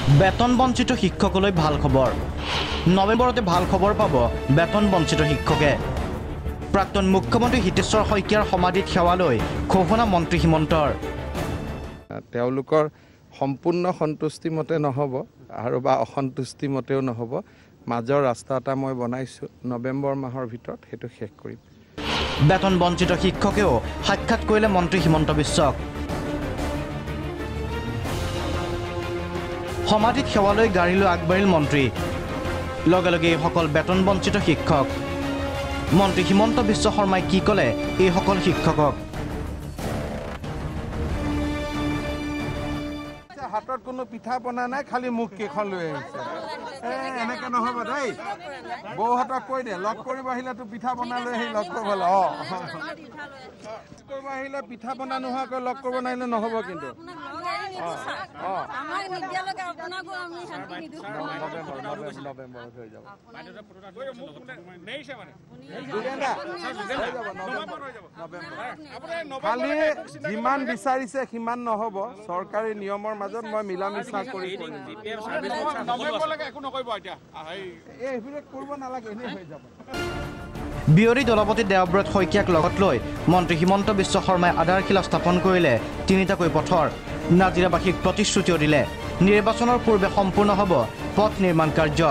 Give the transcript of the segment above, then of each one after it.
বেতন বঞ্চিত শিক্ষকলৈ ভাল খবৰ নৱেম্বৰতে ভাল খবৰ পাব বেতন বঞ্চিত শিক্ষকে প্ৰাক্তন মুখ্যমন্ত্ৰী হিতেশ্বৰ শইকীয়াৰ সমাধিত সেৱালৈ ঘোষণা মন্ত্ৰী হিমন্তৰ তেওঁলোকৰ সম্পূৰ্ণ সন্তুষ্টি মতে নহব আৰু বা অসন্তুষ্টি মতেও নহব মাজৰ ৰাস্তা এটা মই বনাইছো নৱেম্বৰ মাহৰ ভিতৰত হেতু শেষ কৰিম বেতন বঞ্চিত শিক্ষকেও সাক্ষাৎ কৰিলে মন্ত্ৰী হিমন্ত বিশ্বক সমাধিত সেৱালৈ গাড়ী লৈ আগবাঢ়িল মন্ত্ৰী লগে লগে সকল বেতন বঞ্চিত শিক্ষক মন্ত্ৰী হিমন্ত বিশ্ব শৰ্মাই কি ক'লে এই সকল শিক্ষকক হাতত কোনো পিঠা বনা নাই খালি মুখ কেখন লৈ আহিছে এনেকে নহব দেই বৌহতক কৈ দে লগ কৰিব আহিলে তো পিঠা বনা লৈ আহি লগ কৰিব কৰিব আহিলে পিঠা বনা নোহোৱাকৈ লগ কৰিব নাহিলে নহব কিন্তু খালি যিমান বিচাৰিছে সিমান নহব চৰকাৰী নিয়মৰ মাজত মই মিলা মিছা কৰি বিয়ৰী দলপতি দেৱব্ৰত শইকীয়াক লগত লৈ মন্ত্ৰী হিমন্ত বিশ্ব শৰ্মাই আধাৰশিলা স্থাপন কৰিলে তিনিটাকৈ পথৰ নাজিৰাবাসীক প্ৰতিশ্ৰুতিও দিলে নিৰ্বাচনৰ পূৰ্বে সম্পূৰ্ণ হ'ব পথ নিৰ্মাণ কাৰ্য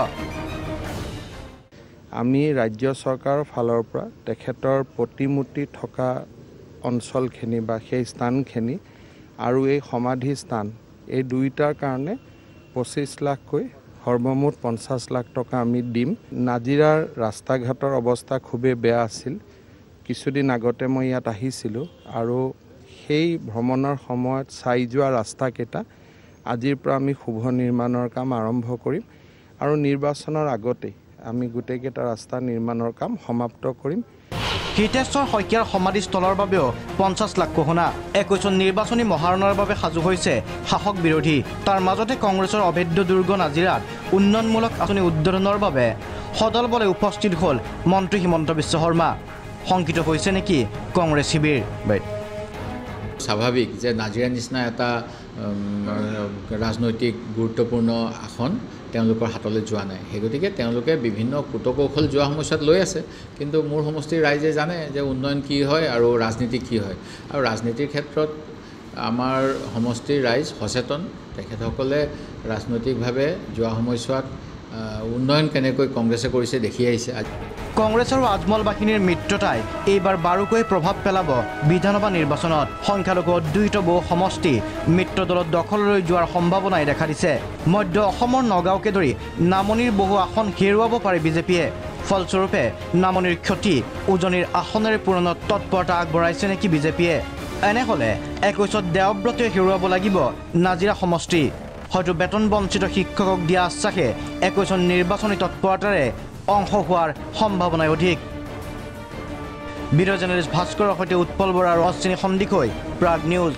আমি ৰাজ্য চৰকাৰৰ ফালৰ পৰা তেখেতৰ প্ৰতিমূৰ্তি থকা অঞ্চলখিনি বা সেই স্থানখিনি আৰু এই সমাধি স্থান এই দুইটাৰ কাৰণে 25 লাখকৈ সৰ্বমুঠ 50 লাখ টকা আমি দিম নাজিৰাৰ ৰাস্তা ঘাটৰ অৱস্থা খুবেই বেয়া আছিল কিছুদিন আগতে মই ইয়াত আহিছিলোঁ আৰু সেই ভ্ৰমণৰ সময়ত চাই যোৱা ৰাস্তাকেইটা আজিৰ পৰা আমি শুভ নিৰ্মাণৰ কাম আৰম্ভ কৰিম আৰু নিৰ্বাচনৰ আগতে আমি গোটেইকেইটা ৰাস্তা নিৰ্মাণৰ কাম সমাপ্ত কৰিম হিতেশ্বৰ শইকীয়াৰ সমাধিস্থলৰ বাবেও 50 লাখ ঘোষণা 21 নিৰ্বাচনী মহাৰণৰ বাবে সাজু হৈছে শাসক বিৰোধী তাৰ মাজতে কংগ্ৰেছৰ অভেদ্য দুৰ্গ নাজিৰাত উন্নয়নমূলক আঁচনি উদ্বোধনৰ বাবে সদল বলে উপস্থিত হ'ল মন্ত্ৰী হিমন্ত বিশ্ব শৰ্মা শংকিত হৈছে নেকি কংগ্ৰেছ শিবিৰ স্বাভাৱিক যে নাজিৰা নিচিনা এটা ৰাজনৈতিক গুৰুত্বপূৰ্ণ আসন তেওঁলোকৰ হাতলৈ যোৱা নাই সেই গতিকে তেওঁলোকে বিভিন্ন কুটকৌশল যোৱা সময়ত লৈ আছে কিন্তু মোৰ সমষ্টিৰ ৰাইজে জানে যে উন্নয়ন কি হয় আৰু ৰাজনীতি কি হয় আৰু ৰাজনীতিৰ ক্ষেত্ৰত আমাৰ সমষ্টিৰ ৰাইজ সচেতন তেখেতসকলে ৰাজনৈতিকভাৱে যোৱা সময়ছোৱাত উন্নয়ন কেনেকৈ কংগ্ৰেছে কৰিছে দেখি আহিছে কংগ্ৰেছ আৰু আজমল বাহিনীৰ মিত্ৰতাই এইবাৰ বাৰুকৈ প্ৰভাৱ পেলাব বিধানসভা নিৰ্বাচনত সংখ্যালঘু অদ্বৈত বহু সমষ্টি মিত্ৰ দলত দখললৈ যোৱাৰ সম্ভাৱনাই দেখা দিছে মধ্য অসমৰ নগাঁওকে ধৰি নামনিৰ বহু আসন হেৰুৱাব পাৰে বিজেপিয়ে ফলস্বৰূপে নামনিৰ ক্ষতি উজনিৰ আসনেৰে পূৰণত তৎপৰতা আগবঢ়াইছে নেকি বিজেপিয়ে এনেহ'লে 21 দেৱব্ৰতে হেৰুৱাব লাগিব নাজিৰা সমষ্টি হয়তো বেতন বঞ্চিত শিক্ষকক দিয়া আশ্বাসে 21 নিৰ্বাচনী তৎপৰতাৰে অংশ হোৱাৰ সম্ভাৱনাই অধিক ভিডিঅ' জাৰ্নেলিষ্ট ভাস্কৰৰ সৈতে উৎপল বৰা আৰু অশ্বিনী সন্দিকৈ প্ৰাগ নিউজ